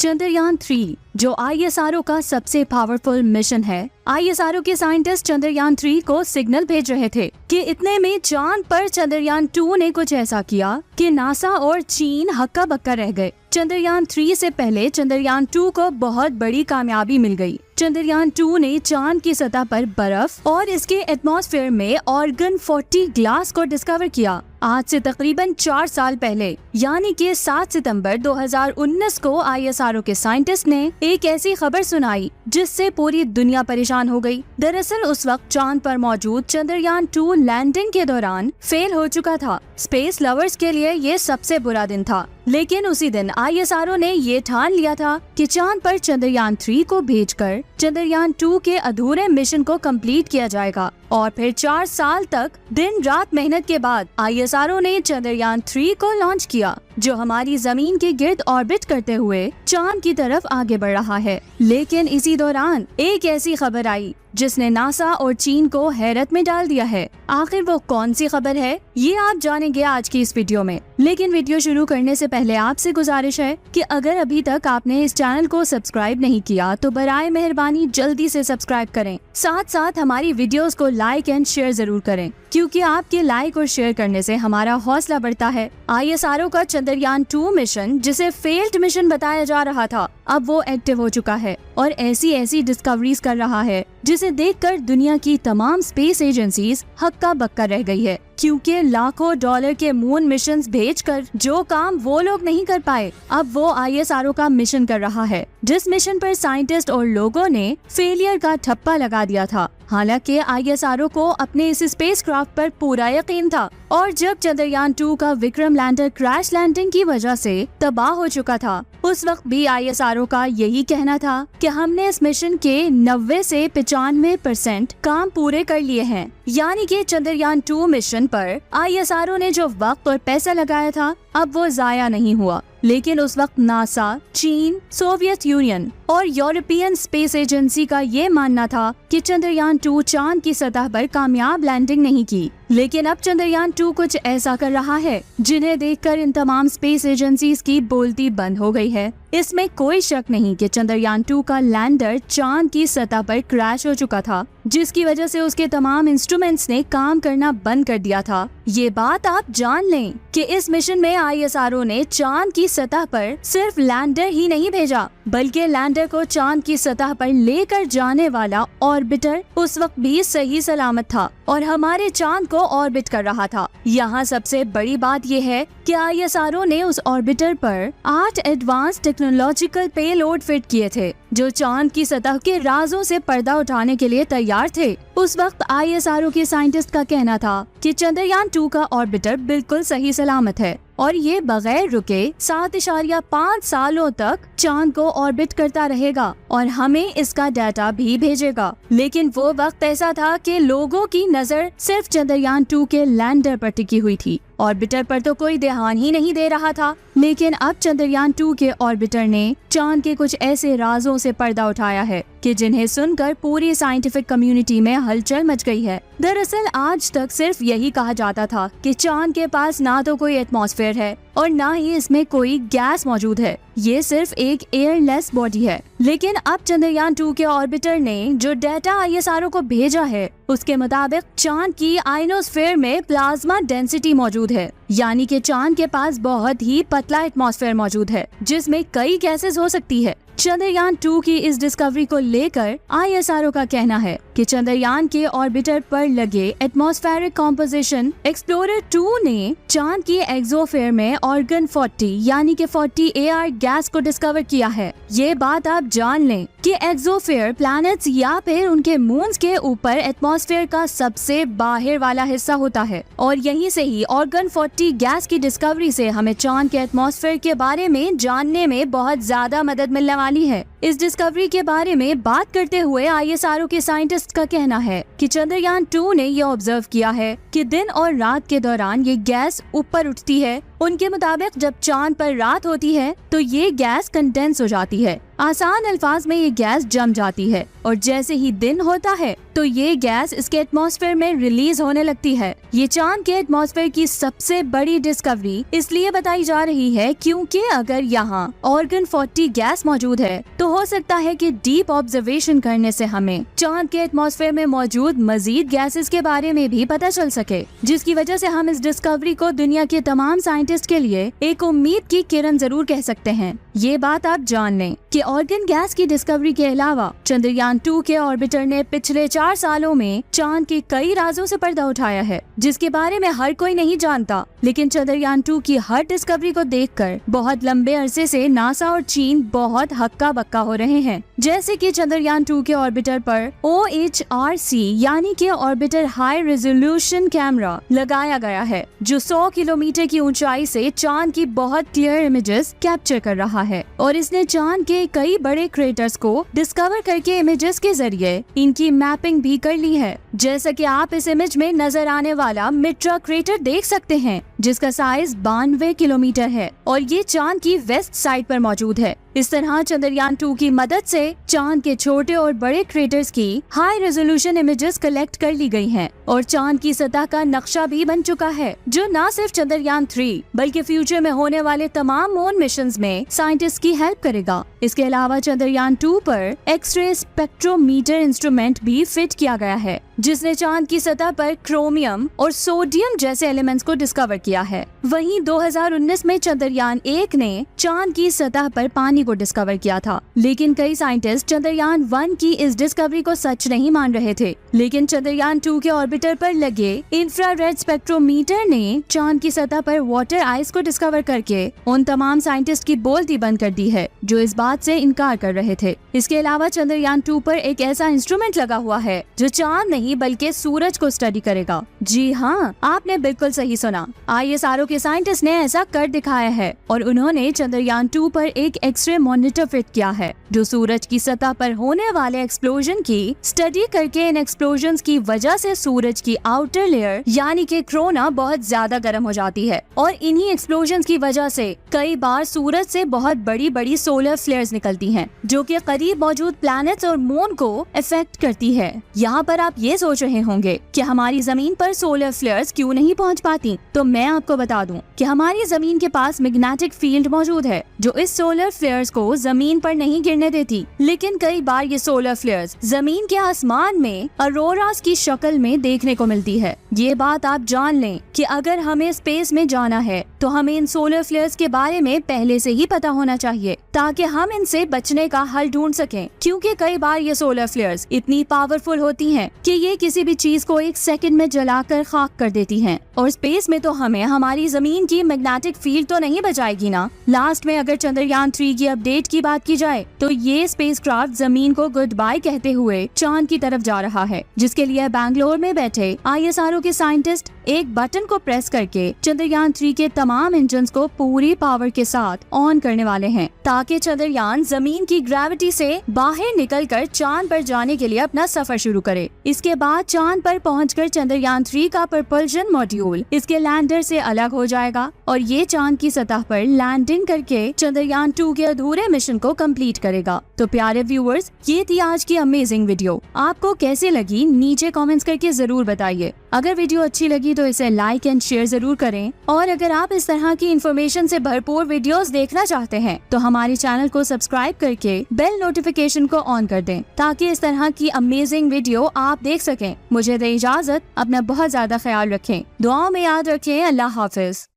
चंद्रयान 3 जो ISRO का सबसे पावरफुल मिशन है। ISRO के साइंटिस्ट चंद्रयान 3 को सिग्नल भेज रहे थे कि इतने में चांद पर चंद्रयान 2 ने कुछ ऐसा किया कि नासा और चीन हक्का बक्का रह गए। चंद्रयान 3 से पहले चंद्रयान 2 को बहुत बड़ी कामयाबी मिल गई। चंद्रयान 2 ने चांद की सतह पर बर्फ और इसके एटमॉस्फेयर में ऑर्गन 40 ग्लास को डिस्कवर किया। आज से तकरीबन 4 साल पहले यानी कि 7 सितंबर 2019 को ISRO के साइंटिस्ट ने एक ऐसी खबर सुनाई जिससे पूरी दुनिया परेशान हो गई। दरअसल उस वक्त चांद पर मौजूद चंद्रयान 2 लैंडिंग के दौरान फेल हो चुका था। स्पेस लवर्स के लिए ये सबसे बुरा दिन था, लेकिन उसी दिन ISRO ने ये ठान लिया था कि चांद पर चंद्रयान 3 को भेजकर चंद्रयान 2 के अधूरे मिशन को कंप्लीट किया जाएगा। और फिर 4 साल तक दिन रात मेहनत के बाद ISRO ने चंद्रयान 3 को लॉन्च किया, जो हमारी जमीन के गिर्द ऑर्बिट करते हुए चांद की तरफ आगे बढ़ रहा है। लेकिन इसी दौरान एक ऐसी खबर आई जिसने नासा और चीन को हैरत में डाल दिया है। आखिर वो कौन सी खबर है, ये आप जानेंगे आज की इस वीडियो में। लेकिन वीडियो शुरू करने से पहले आपसे गुजारिश है कि अगर अभी तक आपने इस चैनल को सब्सक्राइब नहीं किया तो बराए मेहरबानी जल्दी से सब्सक्राइब करें। साथ साथ हमारी वीडियोस को लाइक एंड शेयर जरूर करें, क्योंकि आपके लाइक और शेयर करने से हमारा हौसला बढ़ता है। ISRO का चंद्रयान 2 मिशन, जिसे फेल्ड मिशन बताया जा रहा था, अब वो एक्टिव हो चुका है और ऐसी डिस्कवरीज कर रहा है जिसे देखकर दुनिया की तमाम स्पेस एजेंसीज हक्का बक्का रह गई है। क्योंकि लाखों डॉलर के मून मिशंस भेजकर जो काम वो लोग नहीं कर पाए, अब वो ISRO का मिशन कर रहा है, जिस मिशन पर साइंटिस्ट और लोगों ने फेलियर का ठप्पा लगा दिया था। हालांकि ISRO को अपने इस स्पेसक्राफ्ट पर पूरा यकीन था, और जब चंद्रयान 2 का विक्रम लैंडर क्रैश लैंडिंग की वजह से तबाह हो चुका था, उस वक्त भी ISRO का यही कहना था कि हमने इस मिशन के 90 से 95% काम पूरे कर लिए हैं। यानी कि चंद्रयान 2 मिशन पर ISRO ने जो वक्त और पैसा लगाया था, अब वो जाया नहीं हुआ। लेकिन उस वक्त नासा, चीन, सोवियत यूनियन और यूरोपियन स्पेस एजेंसी का ये मानना था कि चंद्रयान 2 चांद की सतह पर कामयाब लैंडिंग नहीं की। लेकिन अब चंद्रयान 2 कुछ ऐसा कर रहा है जिन्हें देखकर इन तमाम स्पेस एजेंसीज की बोलती बंद हो गई है। इसमें कोई शक नहीं कि चंद्रयान 2 का लैंडर चांद की सतह पर क्रैश हो चुका था, जिसकी वजह से उसके तमाम इंस्ट्रूमेंट्स ने काम करना बंद कर दिया था। ये बात आप जान लें कि इस मिशन में ISRO ने चांद की सतह पर सिर्फ लैंडर ही नहीं भेजा, बल्कि लैंडर को चांद की सतह पर लेकर जाने वाला ऑर्बिटर उस वक्त भी सही सलामत था और हमारे चांद को ऑर्बिट कर रहा था। यहाँ सबसे बड़ी बात यह है कि ISRO ने उस ऑर्बिटर पर 8 एडवांस टेक्नोलॉजिकल पेलोड फिट किए थे, जो चांद की सतह के राजों से पर्दा उठाने के लिए तैयार थे। उस वक्त ISRO के साइंटिस्ट का कहना था कि चंद्रयान 2 का ऑर्बिटर बिल्कुल सही सलामत है और ये बगैर रुके 7.5 सालों तक चांद को ऑर्बिट करता रहेगा और हमें इसका डाटा भी भेजेगा। लेकिन वो वक्त ऐसा था कि लोगों की नजर सिर्फ चंद्रयान 2 के लैंडर पर टिकी हुई थी। ऑर्बिटर पर तो कोई ध्यान ही नहीं दे रहा था। लेकिन अब चंद्रयान 2 के ऑर्बिटर ने चांद के कुछ ऐसे राजों से पर्दा उठाया है कि जिन्हें सुनकर पूरी साइंटिफिक कम्युनिटी में हलचल मच गई है। दरअसल आज तक सिर्फ यही कहा जाता था कि चांद के पास ना तो कोई एटमॉस्फेयर है और ना ही इसमें कोई गैस मौजूद है, ये सिर्फ एक एयरलेस बॉडी है। लेकिन अब चंद्रयान 2 के ऑर्बिटर ने जो डाटा ISRO को भेजा है, उसके मुताबिक चांद की आयनोस्फेयर में प्लाज्मा डेंसिटी मौजूद है, यानी कि चांद के पास बहुत ही पतला एटमॉस्फेयर मौजूद है जिसमें कई गैसेस हो सकती है। चंद्रयान 2 की इस डिस्कवरी को लेकर ISRO का कहना है कि चंद्रयान के ऑर्बिटर पर लगे एटमॉस्फेरिक कॉम्पोजिशन एक्सप्लोरर 2 ने चांद की एक्सोस्फेयर में ऑर्गन 40 यानी कि 40 AR गैस को डिस्कवर किया है। ये बात आप जान लें कि एक्सोस्फेयर प्लैनेट्स या फिर उनके मून्स के ऊपर एटमॉस्फेयर का सबसे बाहर वाला हिस्सा होता है और यहीं से ही ऑर्गन 40 गैस की डिस्कवरी से हमें चांद के एटमॉस्फेयर के बारे में जानने में बहुत ज्यादा मदद मिलने वाली है। इस डिस्कवरी के बारे में बात करते हुए ISRO के साइंटिस्ट का कहना है कि चंद्रयान 2 ने ये ऑब्जर्व किया है कि दिन और रात के दौरान ये गैस ऊपर उठती है उनके मुताबिक जब चांद पर रात होती है तो ये गैस कंडेंस हो जाती है। आसान अल्फाज में ये गैस जम जाती है और जैसे ही दिन होता है तो ये गैस इसके एटमॉस्फेयर में रिलीज होने लगती है। ये चांद के एटमॉस्फेयर की सबसे बड़ी डिस्कवरी इसलिए बताई जा रही है क्योंकि अगर यहाँ ऑर्गन 40 गैस मौजूद है तो हो सकता है कि डीप ऑब्जर्वेशन करने से हमें चांद के एटमॉस्फेयर में मौजूद मजीद गैसेस के बारे में भी पता चल सके, जिसकी वजह से हम इस डिस्कवरी को दुनिया के तमाम साइंटिस्ट के लिए एक उम्मीद की किरण जरूर कह सकते हैं। ये बात आप जान लें कि ऑर्गन गैस की डिस्कवरी के अलावा चंद्रयान 2 के ऑर्बिटर ने पिछले 4 सालों में चांद के कई राजों से पर्दा उठाया है जिसके बारे में हर कोई नहीं जानता। लेकिन चंद्रयान 2 की हर डिस्कवरी को देखकर बहुत लंबे अरसे से नासा और चीन बहुत हक्का बक्का हो रहे हैं। जैसे कि चंद्रयान 2 के ऑर्बिटर पर OHRC यानी कि ऑर्बिटर हाई रेजोल्यूशन कैमरा लगाया गया है जो 100 किलोमीटर की ऊंचाई से चांद की बहुत क्लियर इमेजेस कैप्चर कर रहा है और इसने चांद के कई बड़े क्रेटर्स को डिस्कवर करके इमेजेस के जरिए इनकी मैपिंग भी कर ली है। जैसा कि आप इस इमेज में नजर आने वाला मिट्रा क्रेटर देख सकते हैं जिसका साइज 92 किलोमीटर है और ये चांद की वेस्ट साइड पर मौजूद है। इस तरह चंद्रयान 2 की मदद से चांद के छोटे और बड़े क्रेटर्स की हाई रेजोल्यूशन इमेजेस कलेक्ट कर ली गई हैं और चांद की सतह का नक्शा भी बन चुका है जो न सिर्फ चंद्रयान 3 बल्कि फ्यूचर में होने वाले तमाम मून मिशंस में साइंटिस्ट की हेल्प करेगा। इसके अलावा चंद्रयान 2 पर एक्सरे स्पेक्ट्रोमीटर इंस्ट्रूमेंट भी फिट किया गया है जिसने चांद की सतह पर क्रोमियम और सोडियम जैसे एलिमेंट्स को डिस्कवर किया है। वहीं 2019 में चंद्रयान 1 ने चांद की सतह पर पानी को डिस्कवर किया था, लेकिन कई साइंटिस्ट चंद्रयान 1 की इस डिस्कवरी को सच नहीं मान रहे थे। लेकिन चंद्रयान 2 के ऑर्बिटर पर लगे इंफ्रारेड स्पेक्ट्रोमीटर ने चांद की सतह पर वाटर आइस को डिस्कवर करके उन तमाम साइंटिस्ट की बोलती बंद कर दी है जो इस बात से इनकार कर रहे थे। इसके अलावा चंद्रयान 2 पर एक ऐसा इंस्ट्रूमेंट लगा हुआ है जो चांद नहीं बल्कि सूरज को स्टडी करेगा। जी हाँ, आपने बिल्कुल सही सुना। ISRO के साइंटिस्ट ने ऐसा कर दिखाया है और उन्होंने चंद्रयान 2 पर एक एक्सरे मॉनिटर फिट किया है जो सूरज की सतह पर होने वाले एक्सप्लोजन की स्टडी करके इन एक्सप्लोजन्स की वजह से सूरज की आउटर लेयर यानी कि कोरोना बहुत ज्यादा गर्म हो जाती है और इन्हीं एक्सप्लोजन्स की वजह से कई बार सूरज से बहुत बड़ी बड़ी सोलर फ्लेयर्स निकलती हैं जो कि करीब मौजूद प्लैनेट्स और मून को इफेक्ट करती है। यहाँ पर आप ये सोच रहे होंगे कि हमारी जमीन पर सोलर फ्लेयर्स क्यों नहीं पहुँच पाती, तो मैं आपको बता दूं कि हमारी जमीन के पास मैग्नेटिक फील्ड मौजूद है जो इस सोलर फ्लेयर्स को जमीन पर नहीं गिरने देती। लेकिन कई बार ये सोलर फ्लेयर्स जमीन के आसमान में अरोरास की शक्ल में देखने को मिलती है। ये बात आप जान लें कि अगर हमें स्पेस में जाना है तो हमें इन सोलर फ्लेयर्स के बारे में पहले से ही पता होना चाहिए ताकि हम इनसे बचने का हल ढूंढ सकें, क्योंकि कई बार ये सोलर फ्लेयर्स इतनी पावरफुल होती हैं कि ये किसी भी चीज को एक सेकंड में जलाकर खाक कर देती हैं। और स्पेस में तो हमें हमारी जमीन की मैग्नेटिक फील्ड तो नहीं बचाएगी ना। लास्ट में अगर चंद्रयान 3 की अपडेट की बात की जाए तो ये स्पेसक्राफ्ट जमीन को गुड बाय कहते हुए चांद की तरफ जा रहा है, जिसके लिए बैंगलोर में बैठे ISRO के साइंटिस्ट एक बटन को प्रेस करके चंद्रयान 3 के तमाम इंजन्स को पूरी पावर के साथ ऑन करने वाले हैं ताकि चंद्रयान जमीन की ग्रेविटी से बाहर निकलकर चांद पर जाने के लिए अपना सफर शुरू करे। इसके बाद चांद पर पहुंचकर चंद्रयान 3 का प्रपल्शन मॉड्यूल इसके लैंडर से अलग हो जाएगा और ये चांद की सतह पर लैंडिंग करके चंद्रयान 2 के अधूरे मिशन को कंप्लीट करेगा। तो प्यारे व्यूअर्स, ये थी आज की अमेजिंग वीडियो। आपको कैसे लगी नीचे कमेंट्स करके जरूर बताइए। अगर वीडियो अच्छी लगी तो इसे लाइक एंड शेयर जरूर करें और अगर आप इस तरह की इन्फॉर्मेशन से भरपूर वीडियोस देखना चाहते हैं तो हमारे चैनल को सब्सक्राइब करके बेल नोटिफिकेशन को ऑन कर दें ताकि इस तरह की अमेजिंग वीडियो आप देख सकें। मुझे दे इजाजत, अपना बहुत ज्यादा ख्याल रखें, दुआओं में याद रखें। अल्लाह हाफिज।